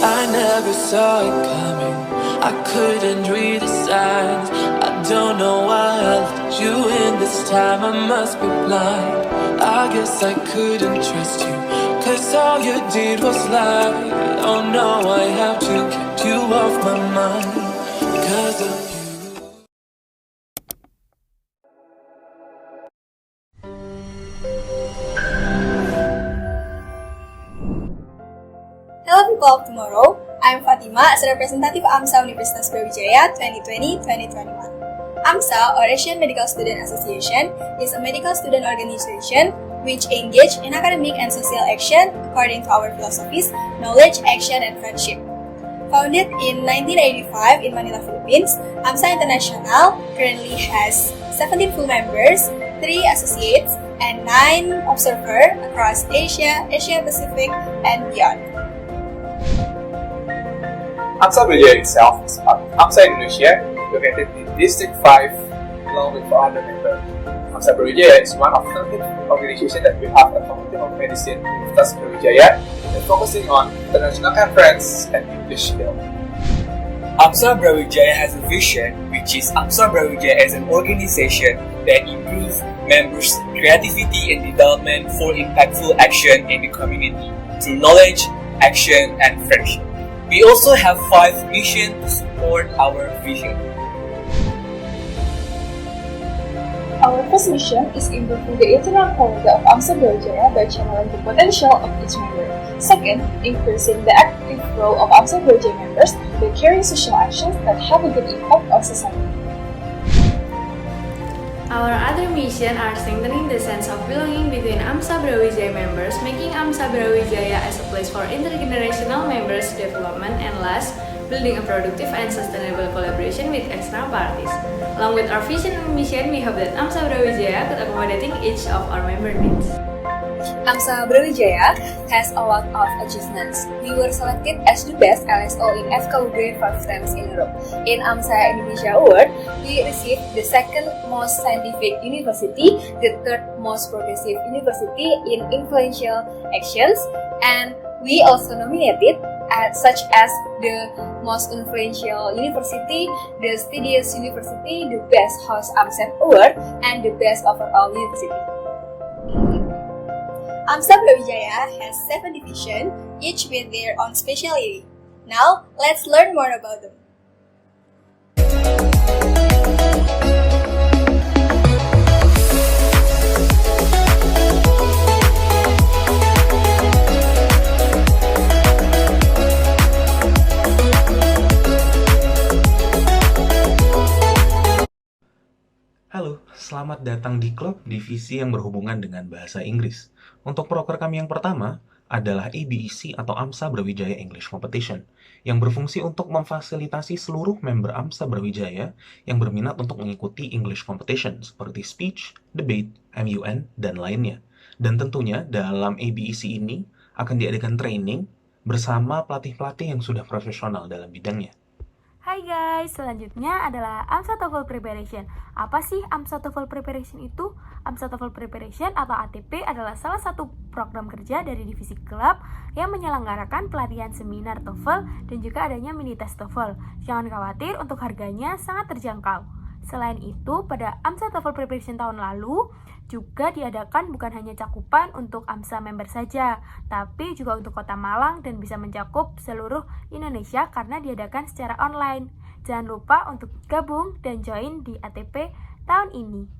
I never saw it coming, I couldn't read the signs. I don't know why I let you in this time, I must be blind. I guess I couldn't trust you, cause all you did was lie. Oh no, I have to keep you off my mind because of you. Hello people of tomorrow, I'm Fatima as a representative AMSA Universitas Brawijaya 2020-2021. AMSA, or Asian Medical Student Association, is a medical student organization which engage in academic and social action according to our philosophies, knowledge, action, and friendship. Founded in 1985 in Manila, Philippines, AMSA International currently has 17 full members, 3 associates, and 9 observers across Asia, Asia Pacific, and beyond. AMSA Brawijaya itself is part of AMSA Indonesia, located in District 5, along with 400 members. AMSA Brawijaya is one of 13 organizations that we have a Faculty of Medicine Universitas Brawijaya and focusing on international conference and English field. AMSA Brawijaya has a vision, which is AMSA Brawijaya as an organization that improves members' creativity and development for impactful action in the community through knowledge, action, and friendship. We also have 5 missions to support our vision. Our first mission is improving the internal quality of AMSA Brawijaya by channeling the potential of each member. Second, increasing the active role of AMSA Brawijaya members by carrying social actions that have a good impact on society. Our other mission are strengthening the sense of belonging between AMSA Brawijaya members, making AMSA Brawijaya as a place for intergenerational members' development, and last, building a productive and sustainable collaboration with external parties. Along with our vision and mission, we hope that AMSA Brawijaya could accommodating each of our member needs. AMSA Brawijaya has a lot of achievements. We were selected as the best LSO in FKUB 5 times in a row. In AMSA Indonesia Award, we received the second most scientific university, the third most progressive university in influential actions, and we also nominated such as the most influential university, the studious university, the best host AMSET Award, and the best overall university. AMSA Brawijaya has 7 divisions, each with their own specialty. Now, let's learn more about them. Halo, selamat datang di klub divisi yang berhubungan dengan bahasa Inggris. Untuk proker kami yang pertama adalah ABEC atau AMSA Brawijaya English Competition, yang berfungsi untuk memfasilitasi seluruh member AMSA Brawijaya yang berminat untuk mengikuti English Competition seperti speech, debate, MUN, dan lainnya. Dan tentunya dalam ABEC ini akan diadakan training bersama pelatih-pelatih yang sudah profesional dalam bidangnya. Hai guys, selanjutnya adalah AMSA TOEFL Preparation. Apa sih AMSA TOEFL Preparation itu? AMSA TOEFL Preparation atau ATP adalah salah satu program kerja dari divisi klub yang menyelenggarakan pelatihan seminar TOEFL dan juga adanya mini tes TOEFL. Jangan khawatir, untuk harganya sangat terjangkau. Selain itu, pada AMSA TOEFL Preparation tahun lalu juga diadakan bukan hanya cakupan untuk AMSA member saja, tapi juga untuk Kota Malang dan bisa mencakup seluruh Indonesia karena diadakan secara online. Jangan lupa untuk gabung dan join di ATP tahun ini.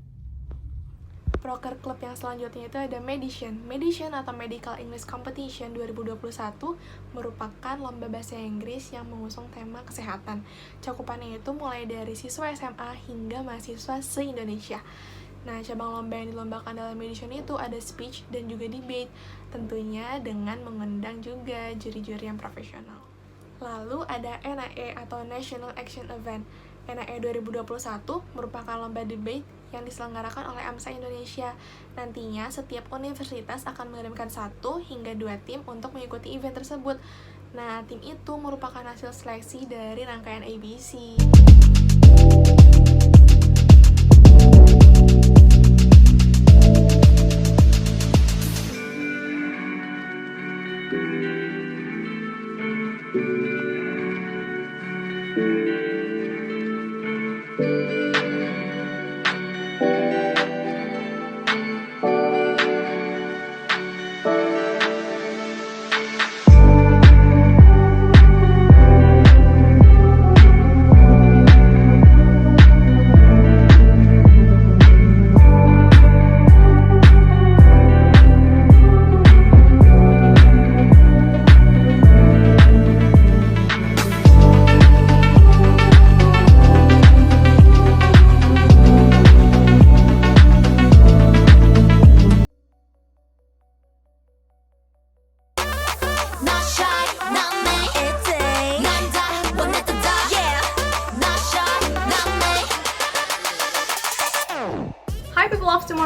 Proker klub yang selanjutnya itu ada Medition atau Medical English Competition 2021 merupakan lomba bahasa Inggris yang mengusung tema kesehatan. Cakupannya itu mulai dari siswa SMA hingga mahasiswa se-Indonesia. Nah, cabang lomba yang dilombakan dalam Medition itu ada speech dan juga debate, tentunya dengan mengundang juga juri-juri yang profesional. Lalu ada NAE atau National Action Event. NAE 2021 merupakan lomba debate yang diselenggarakan oleh AMSA Indonesia. Nantinya setiap universitas akan mengirimkan 1 hingga 2 tim untuk mengikuti event tersebut. Nah, tim itu merupakan hasil seleksi dari rangkaian ABC.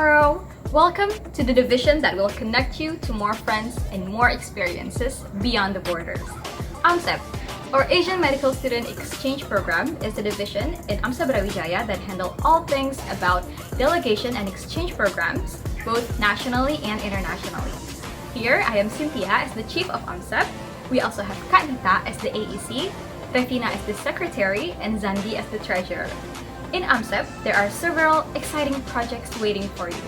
tomorrow. Welcome to the division that will connect you to more friends and more experiences beyond the borders. AMSEP, or Asian Medical Student Exchange Program, is a division in AMSA Brawijaya that handle all things about delegation and exchange programs, both nationally and internationally. Here, I am Cynthia as the Chief of AMSEP. We also have Kak Dita as the AEC, Revina as the Secretary, and Zandi as the Treasurer. In AMSEP, there are several exciting projects waiting for you.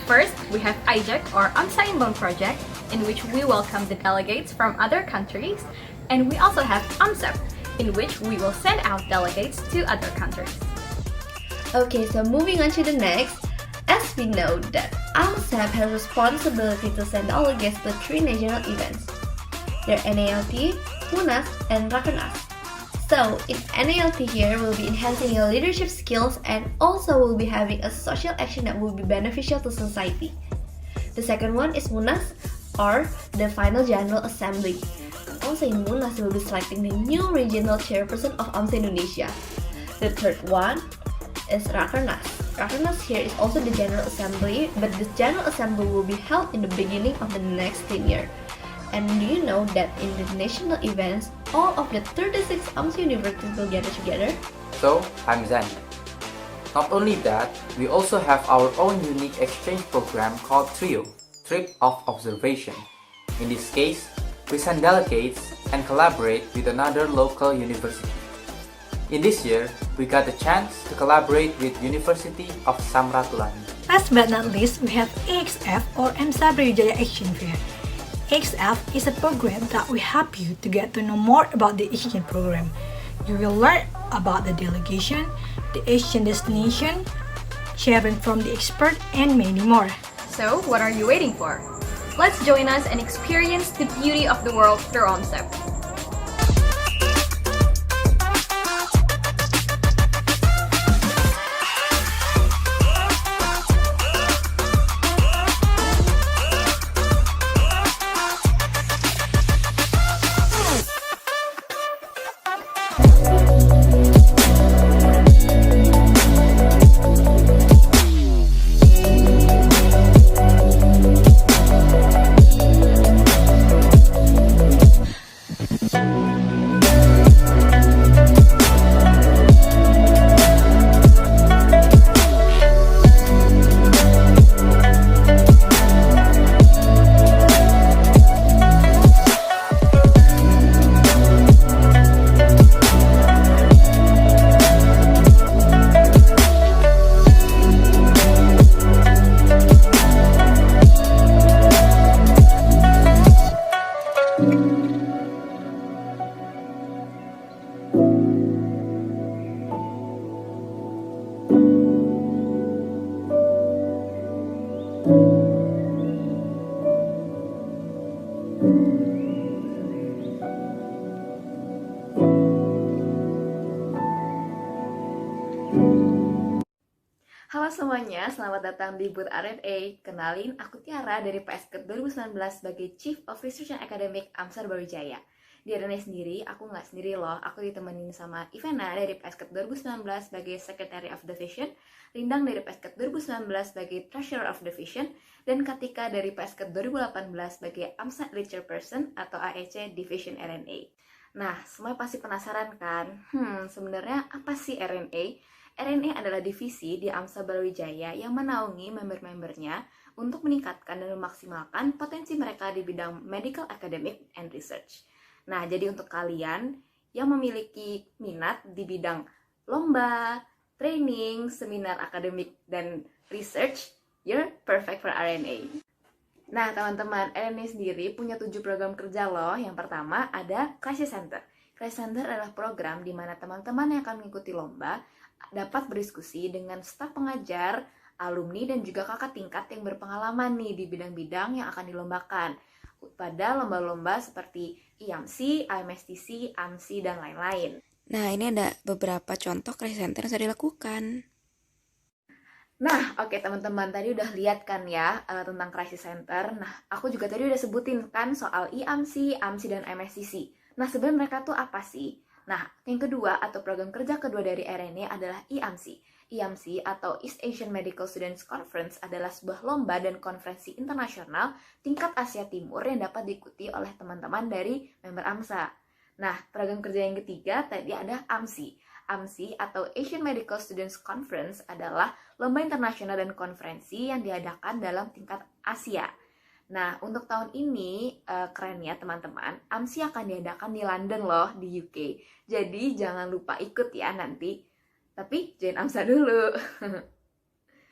First, we have IJEC, or AMSA Inbound Project, in which we welcome the delegates from other countries, and we also have AMSEP, in which we will send out delegates to other countries. Okay, so moving on to the next, as we know that AMSEP has responsibility to send delegates to 3 national events. They're NALT, MUNAS, and Rakernas. So, in NALT here, we'll be enhancing your leadership skills and also we'll be having a social action that will be beneficial to society. The second one is MUNAS, or the Final General Assembly. Also in MUNAS, we'll be selecting the new regional chairperson of AMSA Indonesia. The third one is Rakernas. Rakernas here is also the General Assembly, but this General Assembly will be held in the beginning of the next tenure. And do you know that in the national events, all of the 36 AMSA universities will gather together? So, I'm Zandi. Not only that, we also have our own unique exchange program called TRIO, Trip of Observation. In this case, we send delegates and collaborate with another local university. In this year, we got the chance to collaborate with University of Samratulangi. Last but not least, we have AXF, or AMSA Brawijaya Exchange Fair. AXF is a program that will help you to get to know more about the exchange program. You will learn about the delegation, the exchange destination, sharing from the expert, and many more. So, what are you waiting for? Let's join us and experience the beauty of the world through AMSEP. Halo semuanya, selamat datang di booth RNA. Kenalin, aku Tiara dari PSK 2019 sebagai Chief of Research and Academic AMSA Brawijaya. Di RNA sendiri, aku nggak sendiri loh, aku ditemenin sama Ivana dari PSK 2019 sebagai Secretary of Division, Lindang dari PSK 2019 sebagai Treasurer of Division, dan Katika dari PSK 2018 sebagai AMSA Lead Chairperson atau AEC Division RNA. Nah, semua pasti penasaran kan? Sebenarnya apa sih RNA? RNA adalah divisi di AMSA Brawijaya yang menaungi member-membernya untuk meningkatkan dan memaksimalkan potensi mereka di bidang medical academic and research. Nah, jadi untuk kalian yang memiliki minat di bidang lomba, training, seminar akademik, dan research, you're perfect for RNA. Nah, teman-teman, RNA sendiri punya 7 program kerja loh. Yang pertama ada Crisis Center. Crisis Center adalah program di mana teman-teman yang akan mengikuti lomba dapat berdiskusi dengan staf pengajar, alumni, dan juga kakak tingkat yang berpengalaman nih di bidang-bidang yang akan dilombakan pada lomba-lomba seperti IAMSI, IMSTC, AMSI, dan lain-lain. Nah, ini ada beberapa contoh crisis center yang bisa dilakukan. Nah, oke teman-teman, tadi udah lihat kan ya tentang crisis center. Nah, aku juga tadi udah sebutin kan soal IAMSI, AMSI, dan IMSTC. Nah, sebenarnya mereka tuh apa sih? Nah, yang kedua atau program kerja kedua dari RNA adalah IAMSI. IAMSI atau East Asian Medical Students Conference adalah sebuah lomba dan konferensi internasional tingkat Asia Timur yang dapat diikuti oleh teman-teman dari member AMSA. Nah, program kerja yang ketiga tadi ada AMSI. AMSI atau Asian Medical Students Conference adalah lomba internasional dan konferensi yang diadakan dalam tingkat Asia. Nah, untuk tahun ini keren ya teman-teman, AMSI akan diadakan di London loh, di UK. Jadi jangan lupa ikut ya nanti. Tapi join AMSA dulu.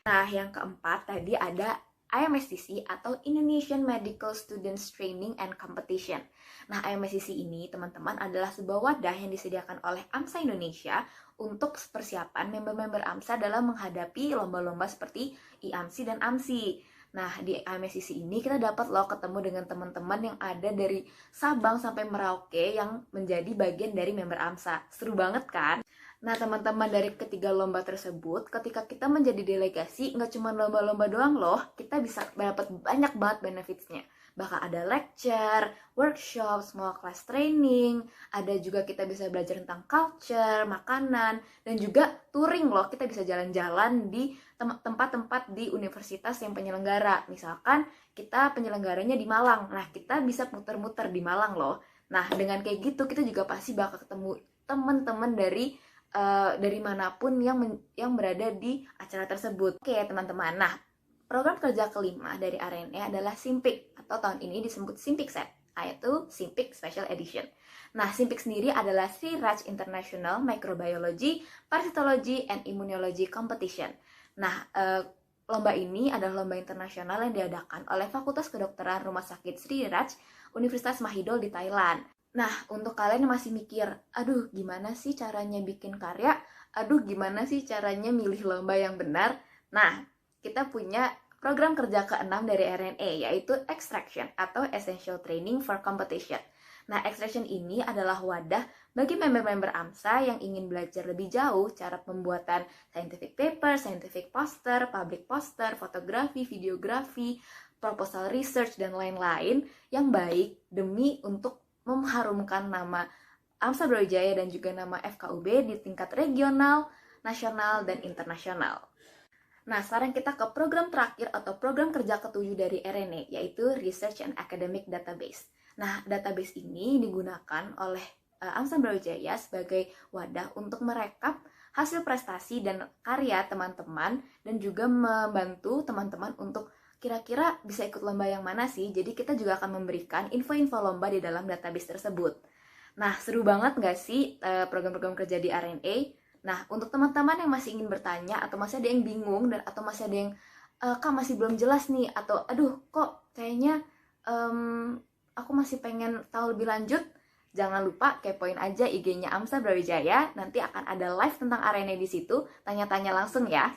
Nah, yang keempat tadi ada IMSTC atau Indonesian Medical Students Training and Competition. Nah, IMSTC ini teman-teman adalah sebuah wadah yang disediakan oleh AMSA Indonesia untuk persiapan member-member AMSA dalam menghadapi lomba-lomba seperti IAMSI dan AMSI. Nah, di IMSTC ini kita dapat loh ketemu dengan teman-teman yang ada dari Sabang sampai Merauke yang menjadi bagian dari member AMSA. Seru banget kan? Nah, teman-teman dari ketiga lomba tersebut, ketika kita menjadi delegasi, nggak cuma lomba-lomba doang loh, kita bisa dapat banyak banget benefitsnya. Bahkan ada lecture, workshop, small class training, ada juga kita bisa belajar tentang culture, makanan, dan juga touring loh, kita bisa jalan-jalan di tempat-tempat di universitas yang penyelenggara. Misalkan kita penyelenggaranya di Malang, nah kita bisa muter-muter di Malang loh. Nah, dengan kayak gitu kita juga pasti bakal ketemu teman-teman dari manapun yang berada di acara tersebut. Oke teman-teman, nah program kerja kelima dari RNA adalah SIMPIK atau tahun ini disebut SIMPIK Set, yaitu SIMPIK Special Edition. Nah, SIMPIK sendiri adalah Sri Raj International Microbiology, Parasitology, and Immunology Competition. Nah, lomba ini adalah lomba internasional yang diadakan oleh Fakultas Kedokteran Rumah Sakit Sri Raj, Universitas Mahidol di Thailand. Nah, untuk kalian yang masih mikir, aduh gimana sih caranya bikin karya? Aduh gimana sih caranya milih lomba yang benar? Nah, kita punya program kerja ke-6 dari RNA, yaitu Extraction atau Essential Training for Competition. Nah, Extraction ini adalah wadah bagi member-member AMSA yang ingin belajar lebih jauh cara pembuatan scientific paper, scientific poster, public poster, fotografi, videografi, proposal research, dan lain-lain yang baik demi untuk mengharumkan nama AMSA Brawijaya dan juga nama FKUB di tingkat regional, nasional, dan internasional. Nah, sekarang kita ke program terakhir atau program kerja ke-7 dari RNA, yaitu Research and Academic Database. Nah, database ini digunakan oleh AMSA Brawijaya sebagai wadah untuk merekap hasil prestasi dan karya teman-teman dan juga membantu teman-teman untuk kira-kira bisa ikut lomba yang mana sih? Jadi kita juga akan memberikan info-info lomba di dalam database tersebut. Nah, seru banget nggak sih program-program kerja di RNA? Nah, untuk teman-teman yang masih ingin bertanya atau masih ada yang bingung dan atau masih ada yang Kak masih belum jelas nih atau aduh kok kayaknya aku masih pengen tahu lebih lanjut, jangan lupa kepoin aja IG-nya AMSA Brawijaya. Nanti akan ada live tentang RNA di situ. Tanya-tanya langsung ya.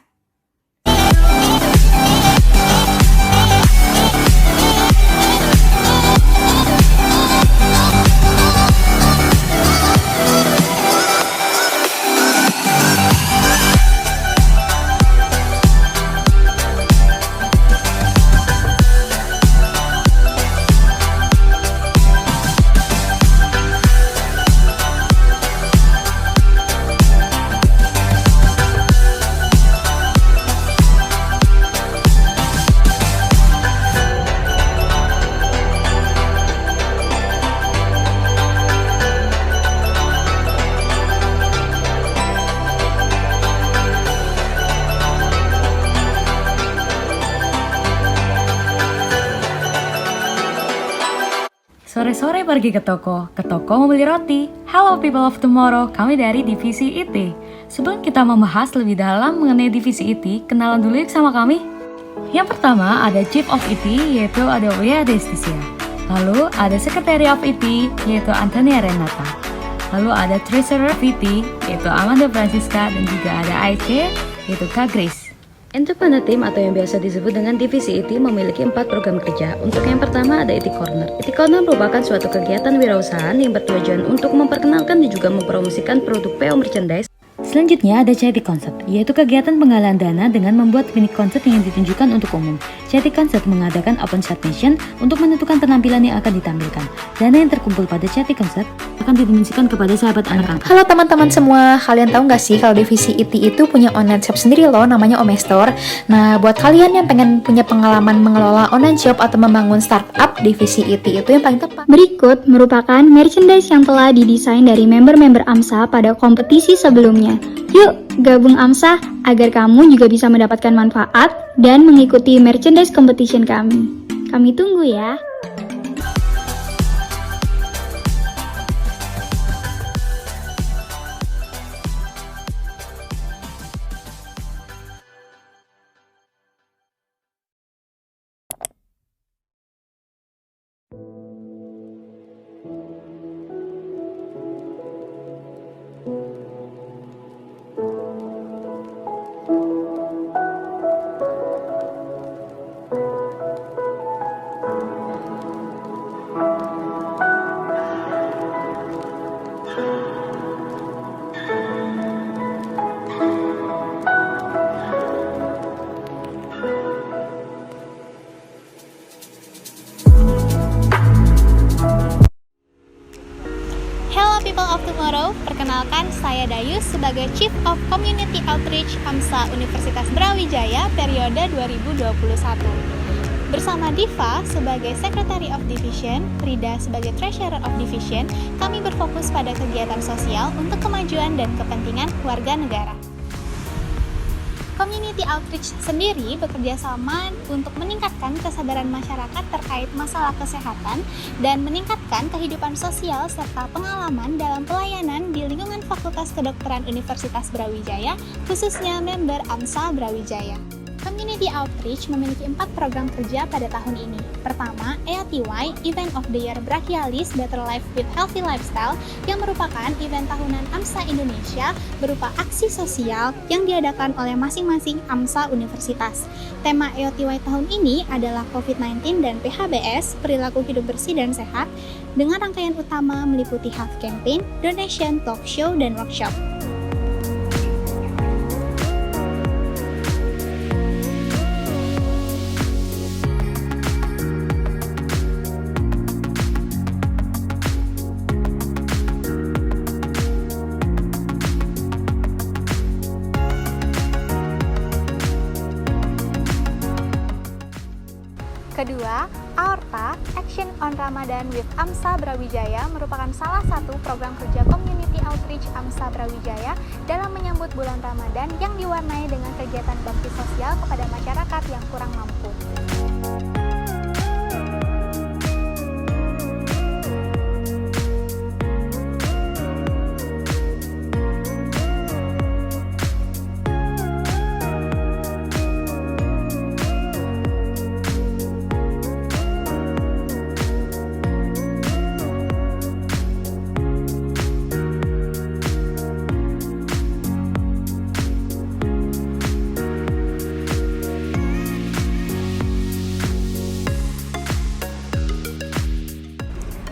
Sore-sore pergi ke toko mau beli roti. Hello people of tomorrow, kami dari divisi IT. Sebelum kita membahas lebih dalam mengenai divisi IT, kenalan dulu yuk sama kami. Yang pertama ada Chief of IT, yaitu ada Uya Destisia. Lalu ada Secretary of IT, yaitu Antonia Renata. Lalu ada Treasurer of IT, yaitu Amanda Francisca, dan juga ada IC, yaitu Kak Grace. Entrepreneur Team atau yang biasa disebut dengan divisi IT memiliki 4 program kerja. Untuk yang pertama ada IT Corner. IT Corner merupakan suatu kegiatan wirausahaan yang bertujuan untuk memperkenalkan dan juga mempromosikan produk PO merchandise. Selain Selanjutnya ada charity concert, yaitu kegiatan penggalangan dana dengan membuat mini concert yang ditunjukkan untuk umum. Charity concert mengadakan open submission untuk menentukan penampilan yang akan ditampilkan. Dana yang terkumpul pada charity concert akan didimensikan kepada sahabat anak-anak. Halo teman-teman semua, kalian tahu nggak sih kalau divisi IT itu punya online shop sendiri loh, namanya Omestore. Nah, buat kalian yang pengen punya pengalaman mengelola online shop atau membangun startup, divisi IT itu yang paling tepat. Berikut merupakan merchandise yang telah didesain dari member-member AMSA pada kompetisi sebelumnya. Yuk, gabung AMSA agar kamu juga bisa mendapatkan manfaat dan mengikuti merchandise competition kami. Kami tunggu ya. Of Tomorrow, perkenalkan saya Dayus sebagai Chief of Community Outreach AMSA Universitas Brawijaya periode 2021. Bersama Diva sebagai Secretary of Division, Rida sebagai Treasurer of Division, kami berfokus pada kegiatan sosial untuk kemajuan dan kepentingan warga negara. Community Outreach sendiri bekerja sama untuk meningkatkan kesadaran masyarakat terkait masalah kesehatan dan meningkatkan kehidupan sosial serta pengalaman dalam pelayanan di lingkungan Fakultas Kedokteran Universitas Brawijaya, khususnya member AMSA Brawijaya. Community Outreach memiliki 4 program kerja pada tahun ini. Pertama, EOTY, Event of the Year Brachialis Better Life with Healthy Lifestyle, yang merupakan event tahunan AMSA Indonesia berupa aksi sosial yang diadakan oleh masing-masing AMSA Universitas. Tema EOTY tahun ini adalah COVID-19 dan PHBS, perilaku hidup bersih dan sehat, dengan rangkaian utama meliputi health campaign, donation, talk show, dan workshop. Kedua, AORTA, Action on Ramadan with AMSA Brawijaya merupakan salah satu program kerja Community Outreach AMSA Brawijaya dalam menyambut bulan Ramadan yang diwarnai dengan kegiatan bakti sosial kepada masyarakat yang kurang mampu.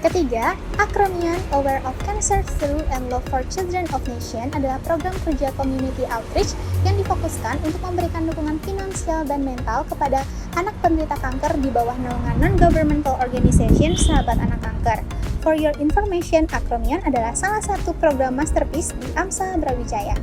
Ketiga, Acromion Aware of Cancer Through and Love for Children of Nation adalah program kerja community outreach yang difokuskan untuk memberikan dukungan finansial dan mental kepada anak penderita kanker di bawah naungan non-governmental organization Sahabat Anak Kanker. For your information, Acromion adalah salah satu program masterpiece di AMSA Brawijaya.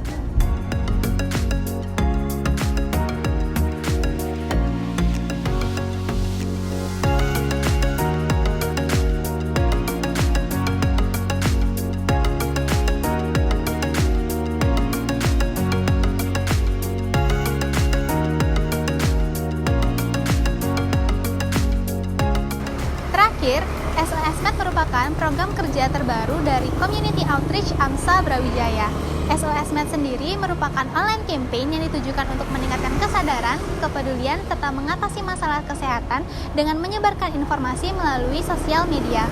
SOSmed merupakan program kerja terbaru dari Community Outreach AMSA Brawijaya. SOSmed sendiri merupakan online campaign yang ditujukan untuk meningkatkan kesadaran, kepedulian, serta mengatasi masalah kesehatan dengan menyebarkan informasi melalui sosial media.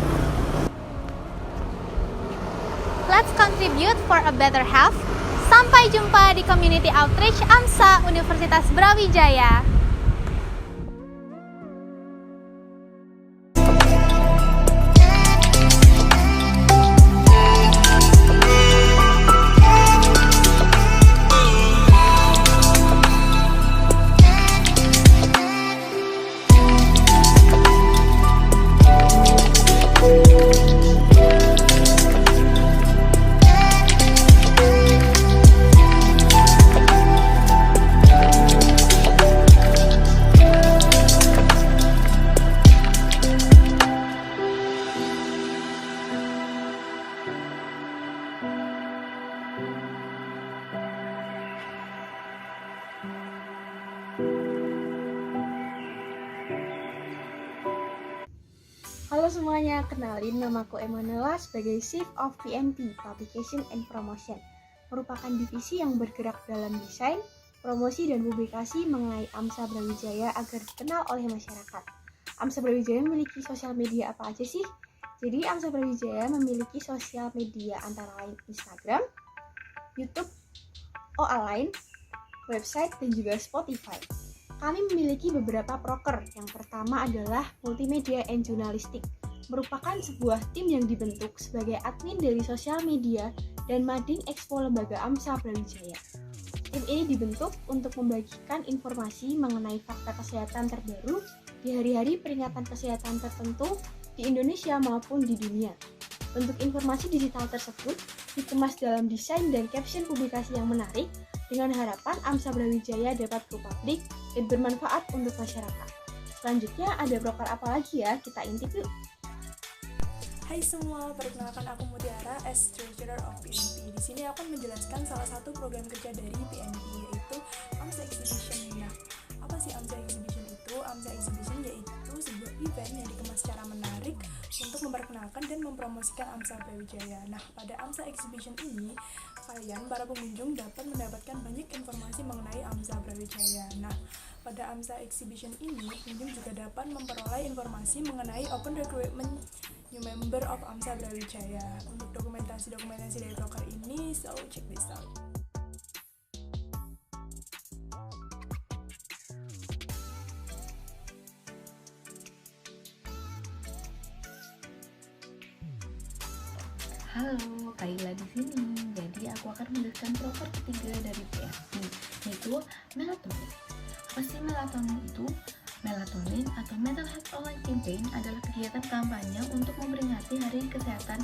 Let's contribute for a better health. Sampai jumpa di Community Outreach AMSA Universitas Brawijaya. Halo semuanya, kenalin namaku Emanuela sebagai Chief of PMP, Publication and Promotion, merupakan divisi yang bergerak dalam desain, promosi, dan publikasi mengenai AMSA Brawijaya agar dikenal oleh masyarakat. AMSA Brawijaya memiliki sosial media apa aja sih? Jadi AMSA Brawijaya memiliki sosial media antara lain Instagram, YouTube, OA Line, website, dan juga Spotify. Kami memiliki beberapa proker. Yang pertama adalah Multimedia and Journalistic, merupakan sebuah tim yang dibentuk sebagai admin dari sosial media dan Mading Expo Lembaga AMSA Brawijaya. Tim ini dibentuk untuk membagikan informasi mengenai fakta kesehatan terbaru di hari-hari peringatan kesehatan tertentu di Indonesia maupun di dunia. Bentuk informasi digital tersebut dikemas dalam desain dan caption publikasi yang menarik dengan harapan AMSA Brawijaya dapat go publik dan bermanfaat untuk masyarakat. Selanjutnya ada proker apa lagi ya? Kita intip yuk. Hai semua, perkenalkan aku Mutiara as Treasurer of PMP. Di sini aku akan menjelaskan salah satu program kerja dari PMP, yaitu AMSA Exhibition. Nah, apa sih AMSA Exhibition itu? AMSA Exhibition yaitu sebuah event yang dikemas secara menarik untuk memperkenalkan dan mempromosikan AMSA Brawijaya. Nah, pada AMSA Exhibition ini, kalian, para pengunjung, dapat mendapatkan banyak informasi mengenai AMSA Brawijaya. Nah, pada AMSA Exhibition ini, pengunjung juga dapat memperoleh informasi mengenai Open Recruitment New Member of AMSA Brawijaya. Untuk dokumentasi dari proker ini, so check this out. Halo, Kaila di sini. Jadi aku akan menjelaskan proker ketiga dari PMP, yaitu melatonin. Apa sih melatonin itu? Melatonin atau Mental Health Online Campaign adalah kegiatan kampanye untuk memperingati Hari Kesehatan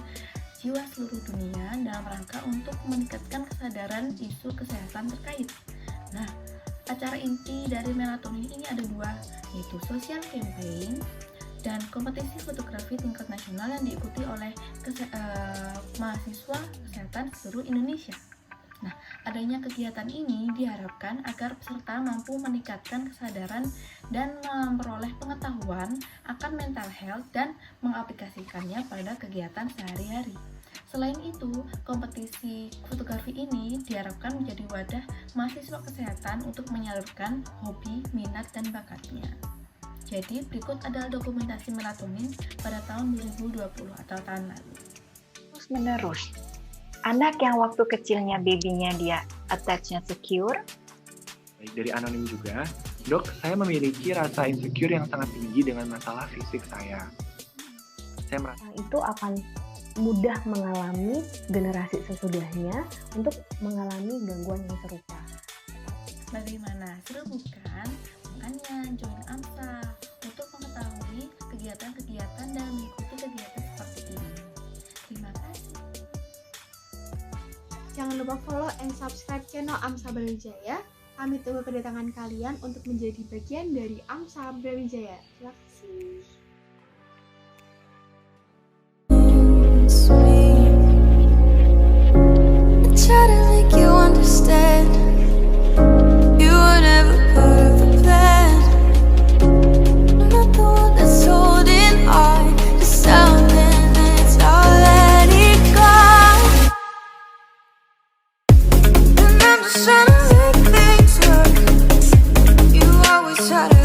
Jiwa seluruh dunia dalam rangka untuk meningkatkan kesadaran isu kesehatan terkait. Nah, acara inti dari melatonin ini ada dua, yaitu social campaign dan kompetisi fotografi tingkat nasional yang diikuti oleh mahasiswa kesehatan seluruh Indonesia. Nah, adanya kegiatan ini diharapkan agar peserta mampu meningkatkan kesadaran dan memperoleh pengetahuan akan mental health dan mengaplikasikannya pada kegiatan sehari-hari. Selain itu, kompetisi fotografi ini diharapkan menjadi wadah mahasiswa kesehatan untuk menyalurkan hobi, minat, dan bakatnya. Jadi, berikut adalah dokumentasi melatonin pada tahun 2020 atau tahun lalu. Terus menerus. Anak yang waktu kecilnya babynya dia attach-nya secure. Baik, dari anonim juga, dok, saya memiliki rasa insecure yang sangat tinggi dengan masalah fisik saya. Saya merasa itu akan mudah mengalami generasi sesudahnya untuk mengalami gangguan yang serupa. Bagaimana? Seru bukan? Makanya join AMSA untuk mengetahui kegiatan-kegiatan dan mengikuti kegiatan seperti ini. Terima kasih. Jangan lupa follow and subscribe channel AMSA Brawijaya. Kami tunggu kedatangan kalian untuk menjadi bagian dari AMSA Brawijaya. Terima kasih. Try to make you understand. You were never part of the plan. I'm not the one that's holding on to something that's already gone. And I'm just trying to make things work. You always try to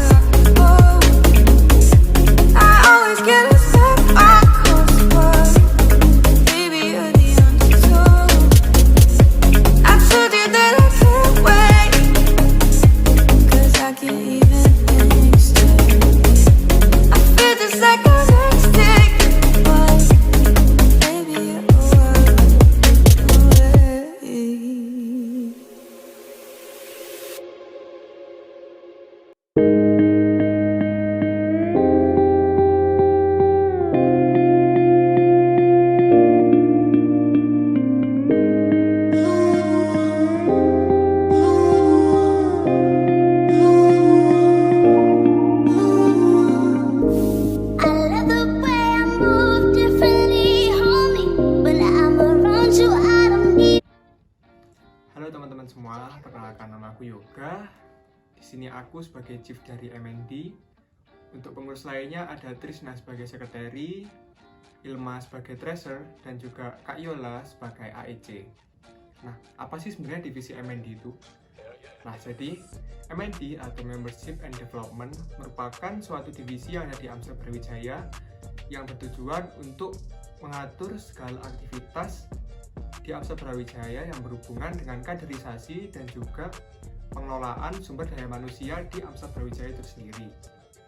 go. I always get us back on course, but baby, you're the undertow. I told you that I can't wait, 'cause I can't even think straight. I feel just like I'm next, but baby, you're away. Halo teman-teman semua, perkenalkan nama aku Yoga. Di sini aku sebagai Chief dari MND. Untuk pengurus lainnya ada Trisna sebagai sekretari, Ilma sebagai treasurer, dan juga Kak Yola sebagai AEC. Nah, apa sih sebenarnya divisi MND itu? Nah, jadi MND atau Membership and Development merupakan suatu divisi yang ada di AMSA Brawijaya yang bertujuan untuk mengatur segala aktivitas di AMSA Brawijaya yang berhubungan dengan kaderisasi dan juga pengelolaan sumber daya manusia di AMSA Brawijaya itu sendiri.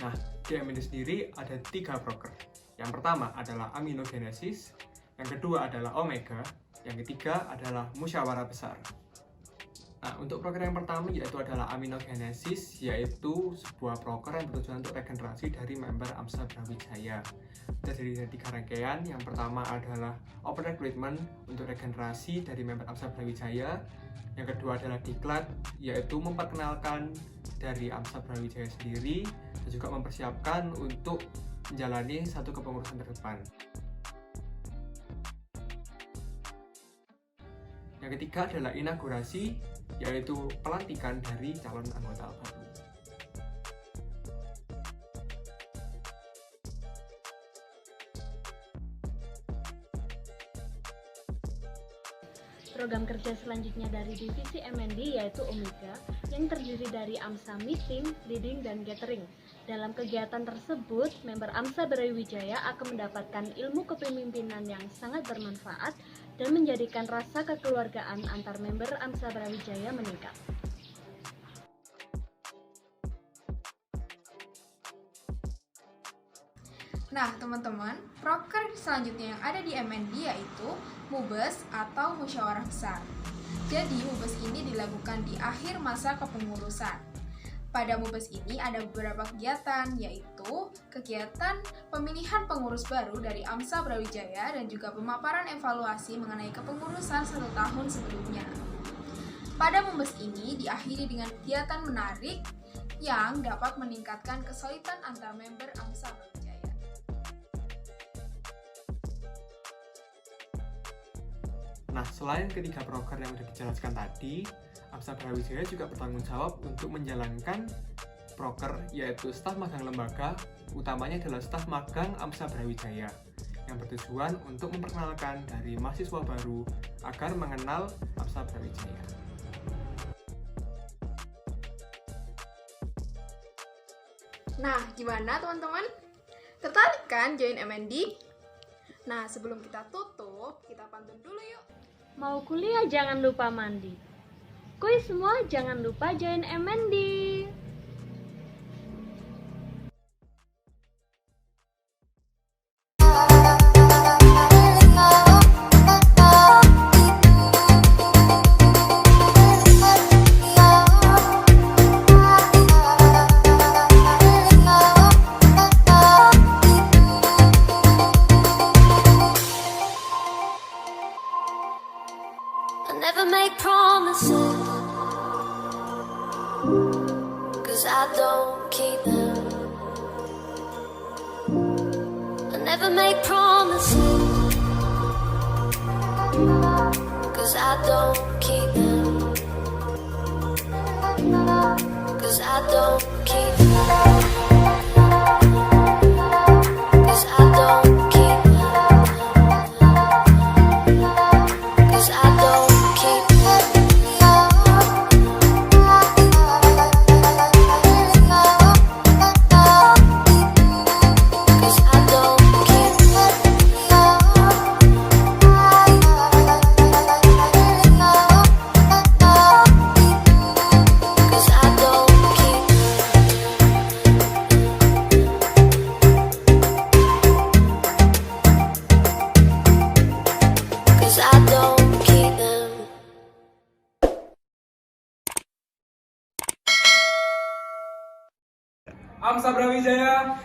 Nah, di MND sendiri ada 3 proker. Yang pertama adalah aminogenesis, yang kedua adalah omega, yang ketiga adalah musyawarah besar. Nah, untuk proker yang pertama yaitu adalah aminogenesis, yaitu sebuah proker yang bertujuan untuk regenerasi dari member AMSA Brawijaya. Terdiri dari 3 rangkaian. Yang pertama adalah open recruitment untuk regenerasi dari member AMSA Brawijaya. Yang kedua adalah diklat, yaitu memperkenalkan dari AMSA Brawijaya sendiri dan juga mempersiapkan untuk menjalani satu kepengurusan terdepan. Yang ketiga adalah inaugurasi, yaitu pelantikan dari calon anggota baru. Program kerja selanjutnya dari divisi MND yaitu Omega yang terdiri dari AMSA Meeting, Leading, dan Gathering. Dalam kegiatan tersebut, member AMSA Brawijaya akan mendapatkan ilmu kepemimpinan yang sangat bermanfaat dan menjadikan rasa kekeluargaan antar member AMSA Brawijaya meningkat. Nah, teman-teman, proker selanjutnya yang ada di MND yaitu MUBES atau Musyawarah Besar. Jadi, MUBES ini dilakukan di akhir masa kepengurusan. Pada MUBES ini ada beberapa kegiatan, yaitu kegiatan pemilihan pengurus baru dari AMSA Brawijaya dan juga pemaparan evaluasi mengenai kepengurusan 1 tahun sebelumnya. Pada MUBES ini diakhiri dengan kegiatan menarik yang dapat meningkatkan kesolidan antar member AMSA Brawijaya. Nah, selain ketiga proker yang sudah dijelaskan tadi, AMSA Brawijaya juga bertanggung jawab untuk menjalankan proker, yaitu staf magang lembaga, utamanya adalah staf magang AMSA Brawijaya, yang bertujuan untuk memperkenalkan dari mahasiswa baru agar mengenal AMSA Brawijaya. Nah, gimana teman-teman? Tertarik kan join MND? Nah, sebelum kita tutup, kita pantun dulu yuk. Mau kuliah jangan lupa mandi. Kuis semua jangan lupa join MND. Never make promises, 'cause I don't keep them. I never make promises, 'cause I don't keep them. 'Cause I don't keep them. 'Cause I don't keep them. 'Cause I don't keep them. 'Cause I don't keep them. 'Cause I don't keep them. 'Cause I don't keep them. AMSA Brawijaya,